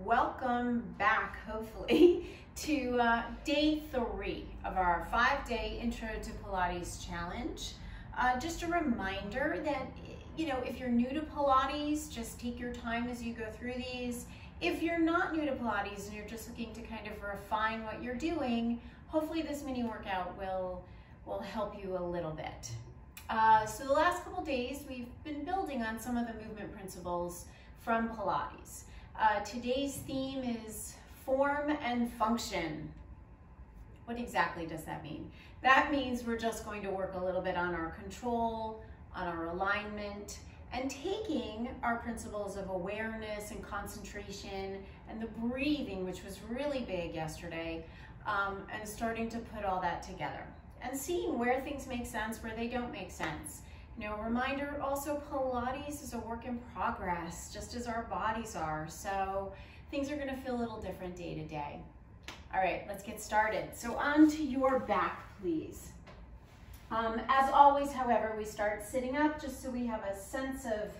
welcome back, hopefully, to day 3 of our 5-day Intro to Pilates challenge. Just a reminder that, if you're new to Pilates, just take your time as you go through these. If you're not new to Pilates and you're just looking to kind of refine what you're doing, hopefully this mini workout will help you a little bit. So the last couple days, we've been building on some of the movement principles from Pilates. Today's theme is form and function. What exactly does that mean? That means we're just going to work a little bit on our control, on our alignment, and taking our principles of awareness and concentration and the breathing, which was really big yesterday, and starting to put all that together and seeing where things make sense, where they don't make sense. Reminder also, Pilates is a work in progress, just as our bodies are. So things are going to feel a little different day to day. All right, let's get started. So onto your back, please. As always, however, we start sitting up just so we have a sense of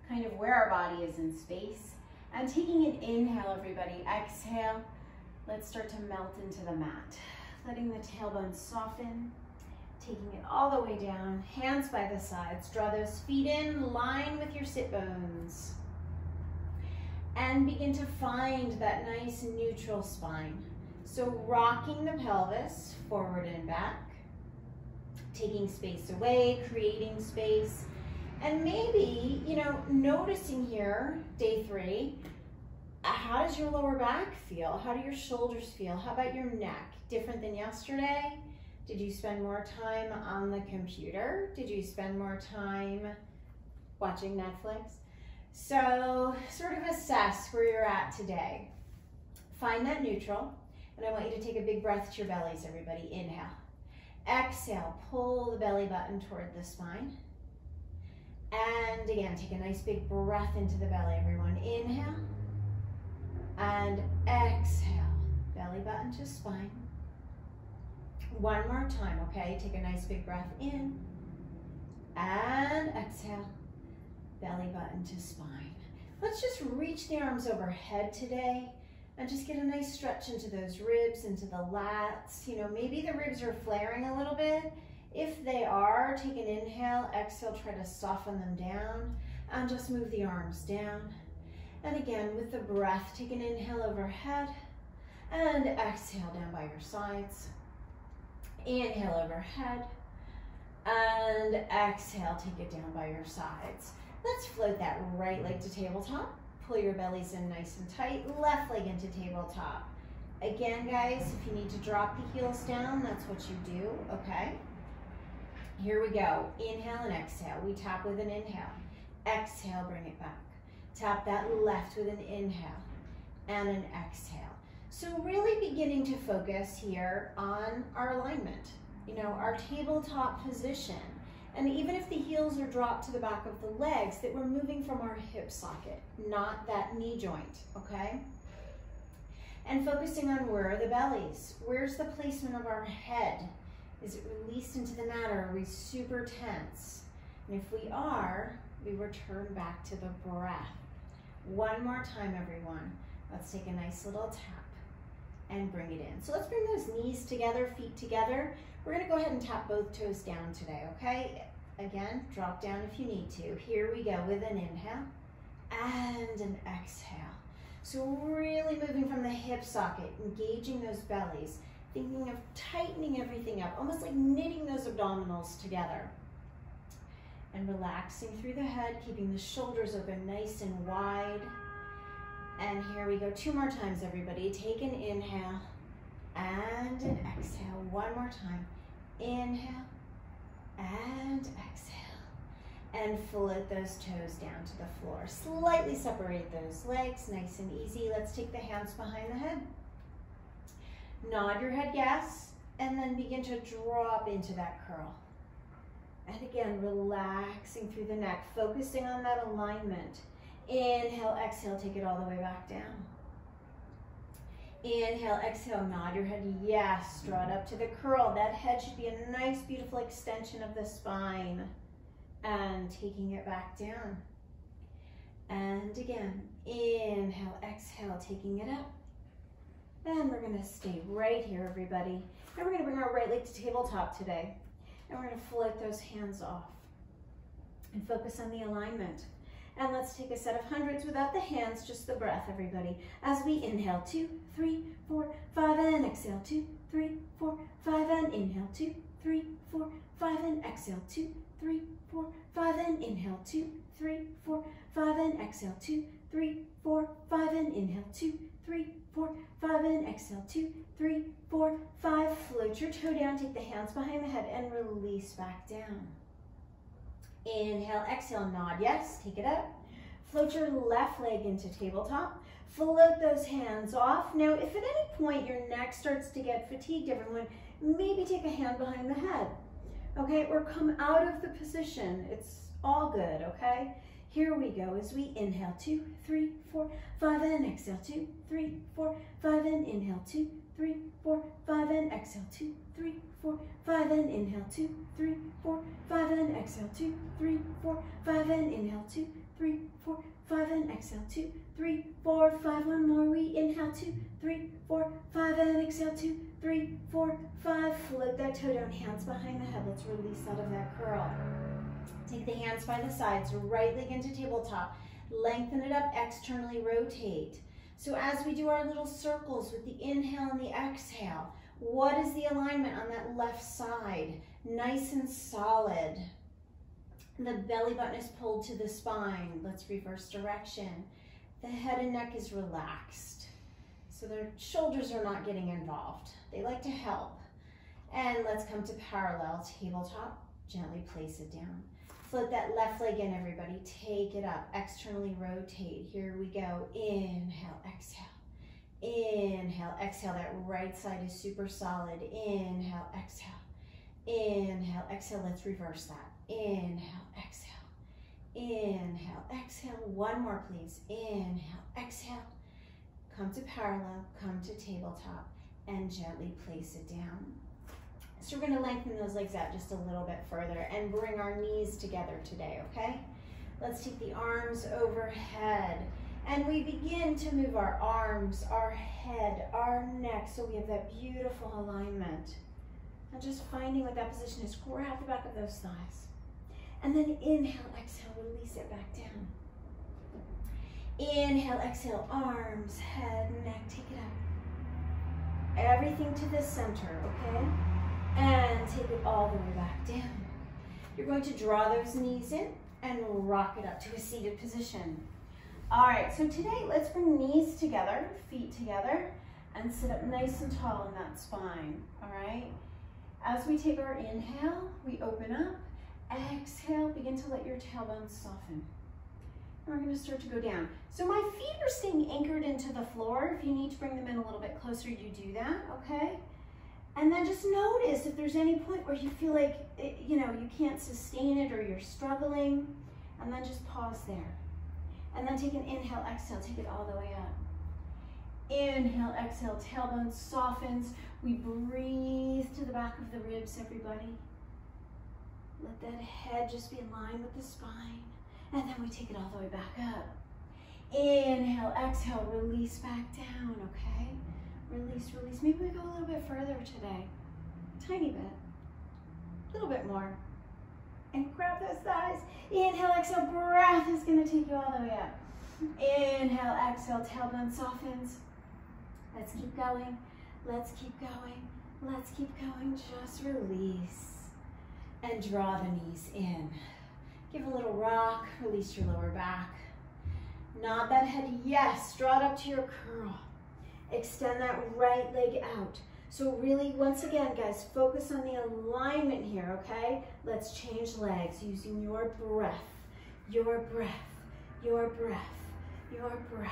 kind of where our body is in space. And taking an inhale, everybody, exhale. Let's start to melt into the mat, letting the tailbone soften. Taking it all the way down, hands by the sides. Draw those feet in line with your sit bones. And begin to find that nice neutral spine. So rocking the pelvis forward and back. Taking space away, creating space. And maybe, noticing here, day 3, how does your lower back feel? How do your shoulders feel? How about your neck? Different than yesterday? Did you spend more time on the computer? Did you spend more time watching Netflix? So sort of assess where you're at today. Find that neutral, and I want you to take a big breath to your bellies, everybody. Inhale. Exhale, pull the belly button toward the spine. And again, take a nice big breath into the belly, everyone. Inhale. And exhale, belly button to spine. One more time, okay? Take a nice big breath in and exhale, belly button to spine. Let's just reach the arms overhead today and just get a nice stretch into those ribs, into the lats. Maybe the ribs are flaring a little bit. If they are, take an inhale, exhale, try to soften them down and just move the arms down. And again, with the breath, take an inhale overhead and exhale down by your sides. Inhale overhead and exhale, take it down by your sides. Let's float that right leg to tabletop. Pull your bellies in nice and tight, left leg into tabletop. Again, guys, if you need to drop the heels down, that's what you do, okay? Here we go. Inhale and exhale. We tap with an inhale. Exhale, bring it back. Tap that left with an inhale and an exhale. So really beginning to focus here on our alignment, our tabletop position. And even if the heels are dropped to the back of the legs, that we're moving from our hip socket, not that knee joint, okay? And focusing on where are the bellies? Where's the placement of our head? Is it released into the mat, or are we super tense? And if we are, we return back to the breath. One more time, everyone. Let's take a nice little tap and bring it in. So let's bring those knees together, feet together. We're gonna go ahead and tap both toes down today, okay? Again, drop down if you need to. Here we go with an inhale and an exhale. So really moving from the hip socket, engaging those bellies, thinking of tightening everything up, almost like knitting those abdominals together. And relaxing through the head, keeping the shoulders open nice and wide. And here we go, 2 more times, everybody. Take an inhale and an exhale. One more time. Inhale and exhale. And float those toes down to the floor. Slightly separate those legs, nice and easy. Let's take the hands behind the head. Nod your head yes, and then begin to drop into that curl. And again, relaxing through the neck, focusing on that alignment. Inhale, exhale, take it all the way back down. Inhale, exhale, nod your head yes, draw it up to the curl. That head should be a nice, beautiful extension of the spine. And taking it back down. And again, inhale, exhale, taking it up. And we're gonna stay right here, everybody. And we're gonna bring our right leg to tabletop today. And we're gonna float those hands off and focus on the alignment. And let's take a set of hundreds without the hands, just the breath, everybody. As we inhale, 2, 3, 4, 5, and exhale, 2, 3, 4, 5, and inhale, 2, 3, 4, 5, and exhale, 2, 3, 4, 5, and inhale, 2, 3, 4, 5, and exhale, 2, 3, 4, 5, and inhale, 2, 3, 4, 5, and exhale, 2, 3, 4, 5. Float your toe down, take the hands behind the head, and release back down. Inhale, exhale, nod, yes, take it up. Float your left leg into tabletop. Float those hands off. Now, if at any point your neck starts to get fatigued, everyone, maybe take a hand behind the head, okay? Or come out of the position. It's all good, okay? Here we go as we inhale, 2, 3, 4, 5, and exhale, 2, 3, 4, 5, and inhale, 2, 3, 4, 5, and exhale, 2, 3, 4, 5, and inhale, 2, 3, 4, 5, and exhale, 2, 3, 4, 5, and inhale, 2, 3, 4, 5, and exhale, 2, 3, 4, 5. One more. We inhale, 2, 3, 4, 5, and exhale, 2, 3, 4, 5. Float that toe down, hands behind the head. Let's release out of that curl. Take the hands by the sides, right leg into tabletop. Lengthen it up, externally rotate. So as we do our little circles with the inhale and the exhale, what is the alignment on that left side? Nice and solid. The belly button is pulled to the spine. Let's reverse direction. The head and neck is relaxed. So their shoulders are not getting involved. They like to help. And let's come to parallel tabletop. Gently place it down. Float that left leg in, everybody. Take it up. Externally rotate. Here we go. Inhale, exhale. Inhale, exhale. That right side is super solid. Inhale, exhale. Inhale, exhale. Let's reverse that. Inhale, exhale. Inhale, exhale. One more, please. Inhale, exhale. Come to parallel, come to tabletop, and gently place it down. So we're going to lengthen those legs out just a little bit further and bring our knees together today, okay? Let's take the arms overhead. And we begin to move our arms, our head, our neck, so we have that beautiful alignment. And just finding what that position is. Grab the back of those thighs. And then inhale, exhale, release it back down. Inhale, exhale, arms, head, neck, take it up. Everything to the center, okay? And take it all the way back down. You're going to draw those knees in and rock it up to a seated position. All right, so today let's bring knees together, feet together, and sit up nice and tall in that spine, all right? As we take our inhale, we open up. Exhale, begin to let your tailbone soften. And we're gonna start to go down. So my feet are staying anchored into the floor. If you need to bring them in a little bit closer, you do that, okay? And then just notice if there's any point where you feel like, you can't sustain it or you're struggling, and then just pause there. And then take an inhale, exhale, take it all the way up. Inhale, exhale, tailbone softens. We breathe to the back of the ribs, everybody. Let that head just be in line with the spine. And then we take it all the way back up. Inhale, exhale, release back down, okay? Release, release. Maybe we go a little bit further today. Tiny bit. A little bit more. And grab those thighs. Inhale, exhale, breath is gonna take you all the way up. Inhale, exhale, tailbone softens. Let's keep going. Let's keep going. Let's keep going. Just release. And draw the knees in. Give a little rock. Release your lower back. Nod that head, yes. Draw it up to your curl. Extend that right leg out. So really, once again, guys, focus on the alignment here, okay? Let's change legs using your breath, your breath, your breath, your breath.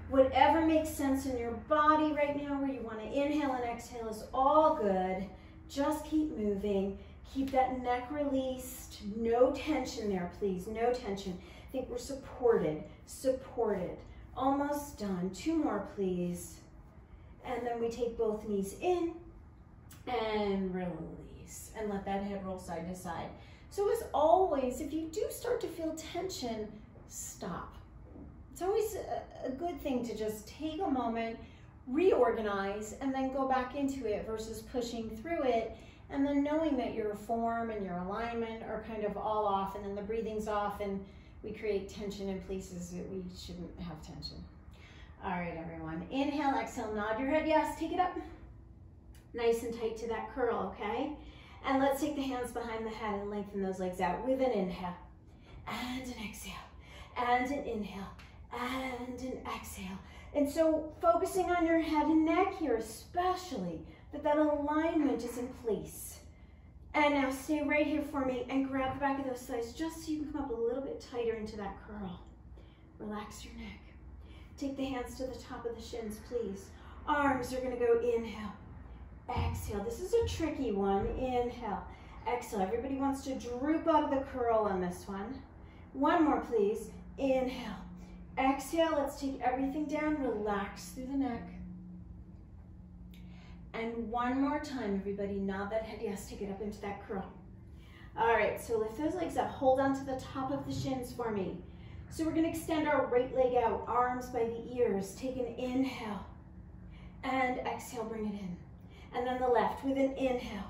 Whatever makes sense in your body right now, where you want to inhale and exhale is all good. Just keep moving. Keep that neck released. No tension there, please. No tension. I think we're supported, supported. Almost done. Two more, please. And then we take both knees in and release. And let that head roll side to side. So as always, if you do start to feel tension, stop. It's always a good thing to just take a moment, reorganize, and then go back into it versus pushing through it and then knowing that your form and your alignment are kind of all off, and then the breathing's off, and we create tension in places that we shouldn't have tension. All right, everyone. Inhale, exhale, nod your head. Yes, take it up. Nice and tight to that curl, okay? And let's take the hands behind the head and lengthen those legs out with an inhale and an exhale and an inhale and an exhale. And so focusing on your head and neck here, especially that alignment is in place. And now stay right here for me and grab the back of those thighs just so you can come up a little bit tighter into that curl. Relax your neck. Take the hands to the top of the shins, please. Arms are gonna go inhale, exhale. This is a tricky one. Inhale, exhale. Everybody wants to droop out of the curl on this one. One more, please. Inhale, exhale. Let's take everything down. Relax through the neck. And one more time, everybody. Nod that head. Yes, take it up into that curl. All right, so lift those legs up. Hold on to the top of the shins for me. So we're going to extend our right leg out, arms by the ears. Take an inhale and exhale, bring it in. And then the left with an inhale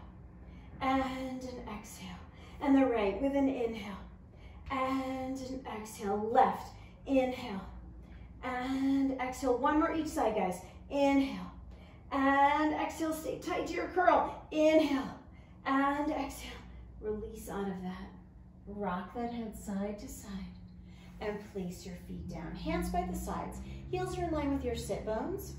and an exhale. And the right with an inhale and an exhale. Left, inhale and exhale. One more each side, guys. Inhale and exhale. Stay tight to your curl. Inhale and exhale. Release out of that. Rock that head side to side. And place your feet down. Hands by the sides. Heels are in line with your sit bones.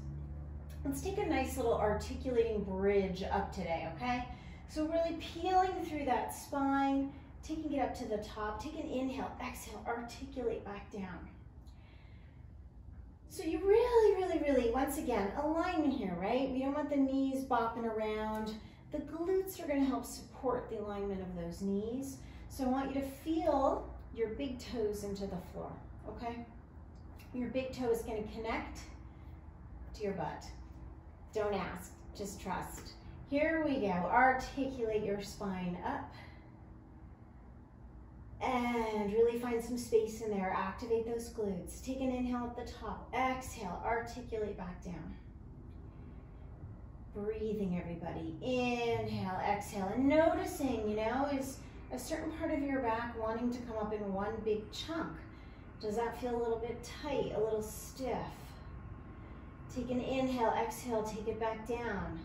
Let's take a nice little articulating bridge up today, okay? So really peeling through that spine, taking it up to the top. Take an inhale, exhale, articulate back down. So you really, once again, alignment here, right? We don't want the knees bopping around. The glutes are gonna help support the alignment of those knees. So I want you to feel your big toes into the floor, okay? Your big toe is gonna connect to your butt. Don't ask, just trust. Here we go, articulate your spine up. And really find some space in there, activate those glutes. Take an inhale at the top, exhale, articulate back down. Breathing, everybody, inhale, exhale, and noticing, you know, is a certain part of your back wanting to come up in one big chunk. Does that feel a little bit tight, a little stiff? Take an inhale, exhale, take it back down.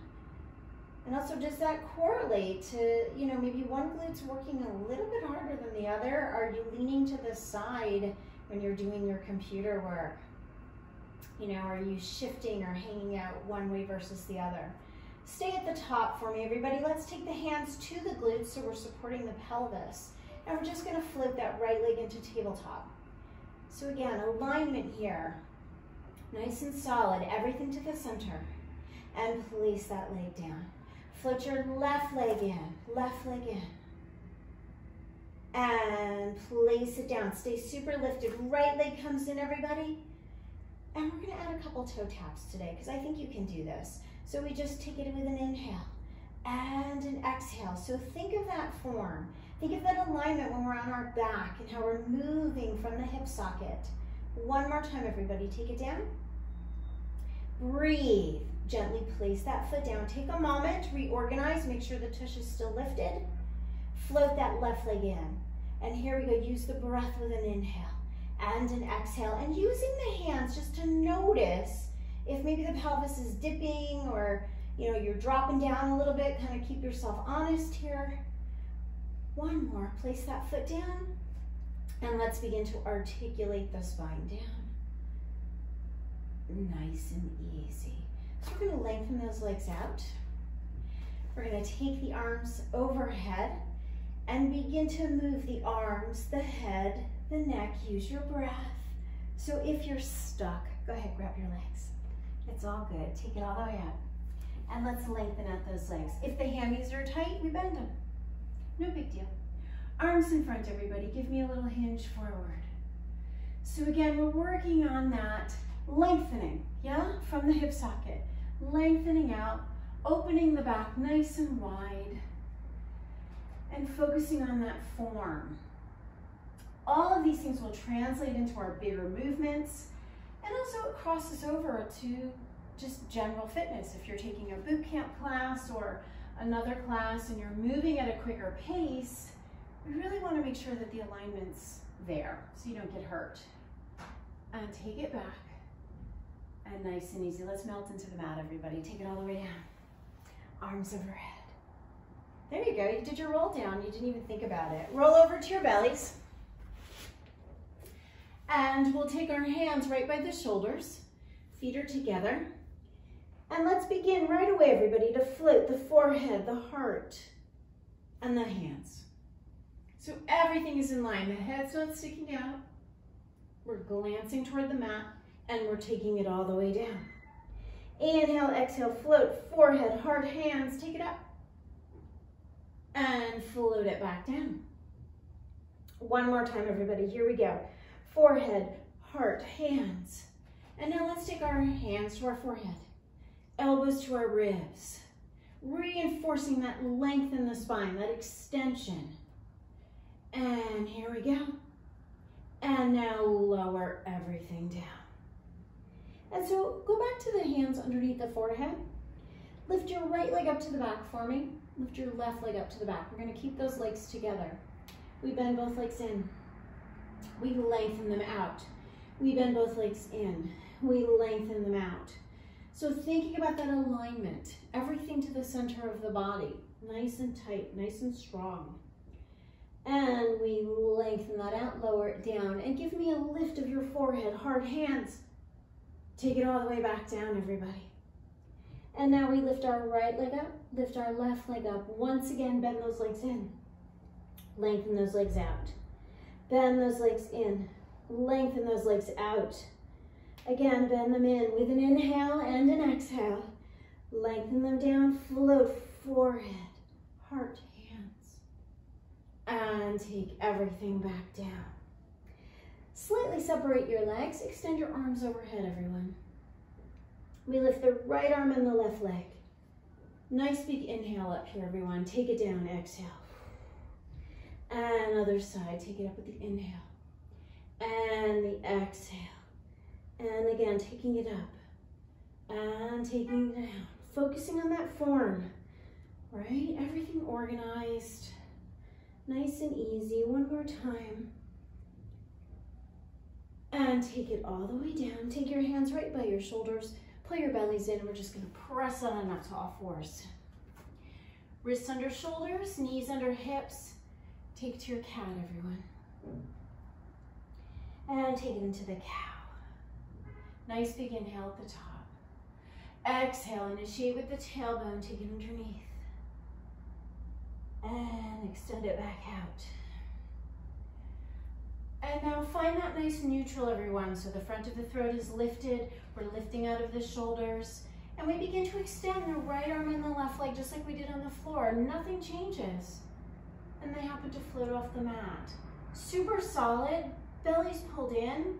And also, does that correlate to, you know, maybe one glute's working a little bit harder than the other? Are you leaning to the side when you're doing your computer work? You know, are you shifting or hanging out one way versus the other? Stay at the top for me, everybody. Let's take the hands to the glutes so we're supporting the pelvis. And we're just gonna float that right leg into tabletop. So again, alignment here. Nice and solid, everything to the center. And place that leg down. Float your left leg in, and place it down. Stay super lifted. Right leg comes in, everybody. And we're gonna add a couple toe taps today because I think you can do this. So we just take it with an inhale and an exhale. So think of that form. Think of that alignment when we're on our back and how we're moving from the hip socket. One more time, everybody. Take it down. Breathe. Gently place that foot down. Take a moment, reorganize, make sure the tush is still lifted. Float that left leg in. And here we go, use the breath with an inhale and an exhale. And using the hands just to notice if maybe the pelvis is dipping or, you know, you're dropping down a little bit, kind of keep yourself honest here. One more, place that foot down. And let's begin to articulate the spine down. Nice and easy. So we're going to lengthen those legs out. We're going to take the arms overhead and begin to move the arms, the head, the neck. Use your breath. So if you're stuck, go ahead, grab your legs. It's all good. Take it all the way up. And let's lengthen out those legs. If the hammies are tight, we bend them. No big deal. Arms in front, everybody. Give me a little hinge forward. So again, we're working on that lengthening, yeah, from the hip socket. Lengthening out, opening the back nice and wide, and focusing on that form. All of these things will translate into our bigger movements, and also it crosses over to just general fitness. If you're taking a boot camp class or another class and you're moving at a quicker pace, we really want to make sure that the alignment's there so you don't get hurt. And take it back. And nice and easy. Let's melt into the mat, everybody. Take it all the way down. Arms overhead. There you go. You did your roll down. You didn't even think about it. Roll over to your bellies. And we'll take our hands right by the shoulders. Feet are together. And let's begin right away, everybody, to float the forehead, the heart, and the hands. So everything is in line. The head's not sticking out. We're glancing toward the mat, and we're taking it all the way down. Inhale, exhale, float, forehead, heart, hands, take it up. And float it back down. One more time, everybody, here we go. Forehead, heart, hands. And now let's take our hands to our forehead, elbows to our ribs, reinforcing that length in the spine, that extension. And here we go. And now lower everything down. And so go back to the hands underneath the forehead. Lift your right leg up to the back for me. Lift your left leg up to the back. We're going to keep those legs together. We bend both legs in. We lengthen them out. We bend both legs in. We lengthen them out. So thinking about that alignment, everything to the center of the body, nice and tight, nice and strong. And we lengthen that out, lower it down, and give me a lift of your forehead, heart, hands. Take it all the way back down, everybody. And now we lift our right leg up, lift our left leg up. Once again, bend those legs in. Lengthen those legs out. Bend those legs in. Lengthen those legs out. Again, bend them in with an inhale and an exhale. Lengthen them down, float, forehead, heart, and take everything back down. Slightly separate your legs. Extend your arms overhead, everyone. We lift the right arm and the left leg. Nice big inhale up here, everyone. Take it down, exhale. And other side, take it up with the inhale. And the exhale. And again, taking it up. And taking it down. Focusing on that form, right? Everything organized. Nice and easy. One more time. And take it all the way down. Take your hands right by your shoulders. Pull your bellies in. We're just going to press on up to all fours. Wrists under shoulders, knees under hips. Take it to your cat, everyone. And take it into the cow. Nice big inhale at the top. Exhale, initiate with the tailbone. Take it underneath. And extend it back out. And now find that nice neutral, everyone. So the front of the throat is lifted. We're lifting out of the shoulders. And we begin to extend the right arm and the left leg just like we did on the floor. Nothing changes. And they happen to float off the mat. Super solid. Belly's pulled in.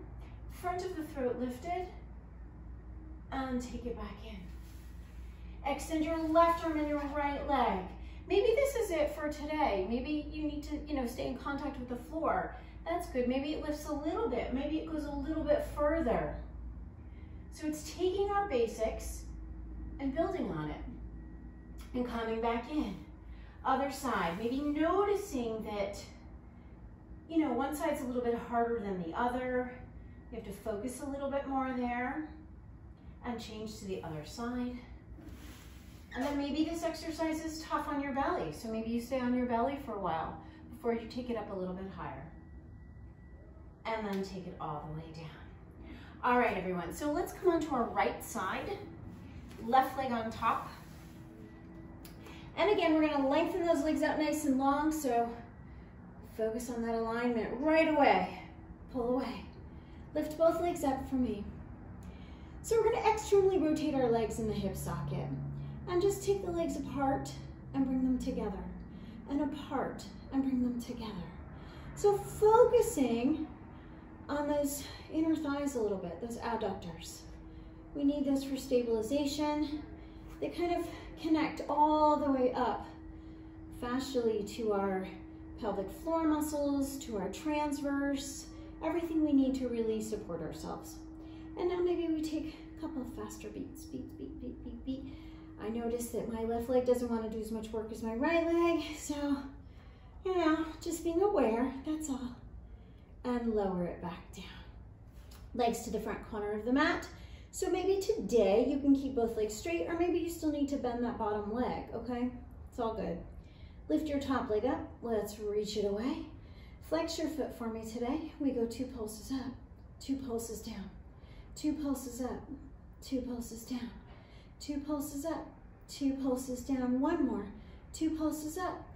Front of the throat lifted. And take it back in. Extend your left arm and your right leg. Maybe this is it for today. Maybe you need to, stay in contact with the floor. That's good. Maybe it lifts a little bit. Maybe it goes a little bit further. So it's taking our basics and building on it and coming back in. Other side, maybe noticing that, one side's a little bit harder than the other. You have to focus a little bit more there and change to the other side. And then maybe this exercise is tough on your belly. So maybe you stay on your belly for a while before you take it up a little bit higher. And then take it all the way down. All right, everyone. So let's come on to our right side. Left leg on top. And again, we're going to lengthen those legs out nice and long. So focus on that alignment right away. Pull away. Lift both legs up for me. So we're going to externally rotate our legs in the hip socket. And just take the legs apart and bring them together. And apart and bring them together. So focusing on those inner thighs a little bit, those adductors. We need those for stabilization. They kind of connect all the way up fascially to our pelvic floor muscles to our transverse, everything we need to really support ourselves. And now maybe we take a couple of faster beats, beat, beat, beat, beat, beat. I notice that my left leg doesn't want to do as much work as my right leg, so, you know, just being aware, that's all. And lower it back down. Legs to the front corner of the mat. So maybe today you can keep both legs straight, or maybe you still need to bend that bottom leg, okay? It's all good. Lift your top leg up. Let's reach it away. Flex your foot for me today. We go 2 pulses up, 2 pulses down, 2 pulses up, 2 pulses down, 2 pulses up, 2 pulses down. One more. 2 pulses up,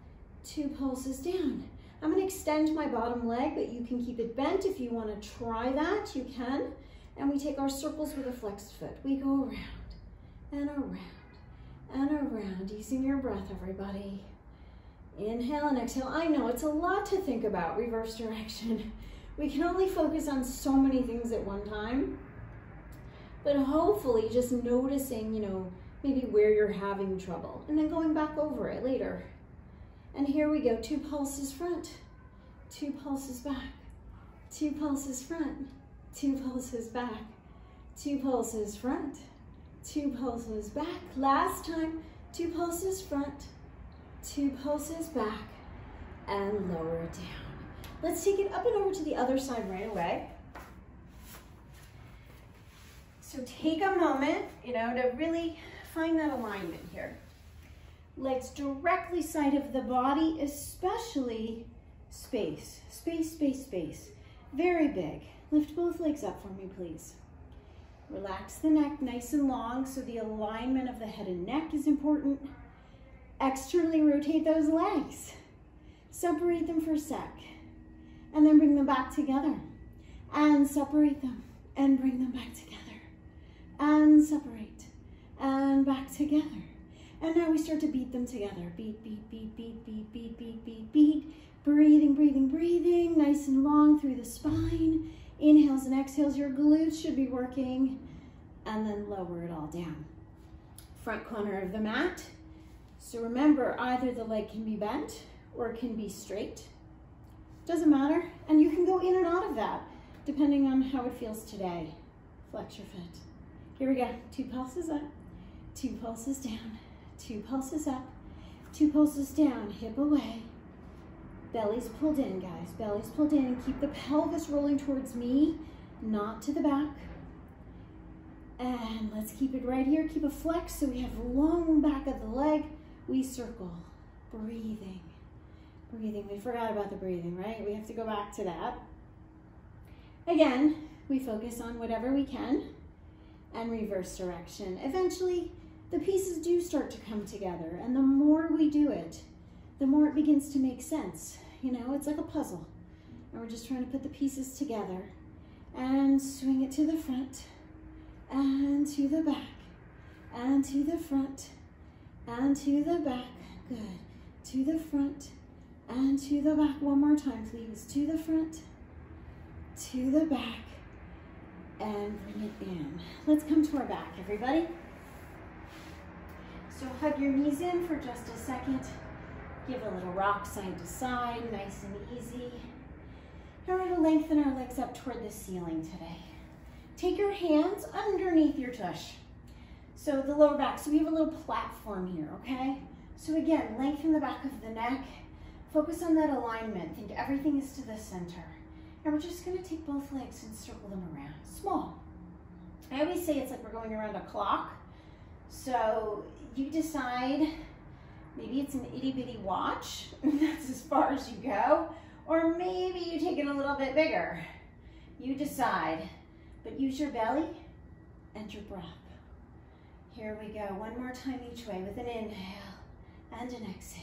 2 pulses down. I'm going to extend my bottom leg, but you can keep it bent. If you want to try that, you can. And we take our circles with a flexed foot. We go around and around and around, using your breath, everybody. Inhale and exhale. I know it's a lot to think about, reverse direction. We can only focus on so many things at one time, but hopefully just noticing, you know, maybe where you're having trouble and then going back over it later. And here we go, 2 pulses front, 2 pulses back, 2 pulses front, 2 pulses back, 2 pulses front, 2 pulses back. Last time, 2 pulses front, 2 pulses back, and lower it down. Let's take it up and over to the other side right away. So take a moment, you know, to really find that alignment here. Legs directly side of the body, especially space, space, space, space. Very big. Lift both legs up for me, please. Relax the neck nice and long, so the alignment of the head and neck is important. Externally rotate those legs. Separate them for a sec, and then bring them back together. And separate them, and bring them back together. And separate, and back together. And now we start to beat them together. Beat, beat, beat, beat, beat, beat, beat, beat, beat. Breathing, breathing, breathing, nice and long through the spine. Inhales and exhales, your glutes should be working. And then lower it all down. Front corner of the mat. So remember, either the leg can be bent or it can be straight. Doesn't matter. And you can go in and out of that, depending on how it feels today. Flex your foot. Here we go. 2 pulses up, 2 pulses down, 2 pulses up, 2 pulses down, hip away. Belly's pulled in, guys. Belly's pulled in, and keep the pelvis rolling towards me, not to the back. And let's keep it right here. Keep a flex so we have long back of the leg. We circle, breathing, breathing. We forgot about the breathing, right? We have to go back to that. Again, we focus on whatever we can and reverse direction. Eventually, the pieces do start to come together, and the more we do it, the more it begins to make sense. You know, it's like a puzzle, and we're just trying to put the pieces together and swing it to the front and to the back and to the front and to the back. Good. To the front and to the back. One more time, please. To the front, to the back, and bring it in. Let's come to our back, everybody. So hug your knees in for just a second. Give a little rock side to side, nice and easy. Now we're going to lengthen our legs up toward the ceiling today. Take your hands underneath your tush. So the lower back, so we have a little platform here, okay? So again, lengthen the back of the neck. Focus on that alignment. Think everything is to the center. And we're just going to take both legs and circle them around. Small. I always say it's like we're going around a clock. So you decide, maybe it's an itty bitty watch, that's as far as you go, or maybe you take it a little bit bigger. You decide, but use your belly and your breath. Here we go, one more time each way with an inhale and an exhale,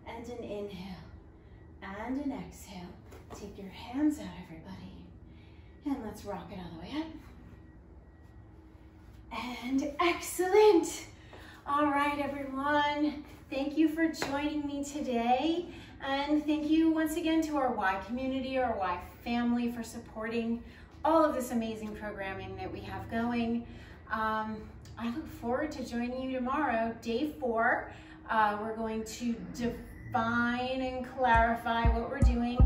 and an inhale and an exhale. Take your hands out, everybody, and let's rock it all the way up. And excellent. All right, everyone. Thank you for joining me today. And thank you once again to our Y community, our Y family, for supporting all of this amazing programming that we have going. I look forward to joining you tomorrow, day 4. We're going to define and clarify what we're doing.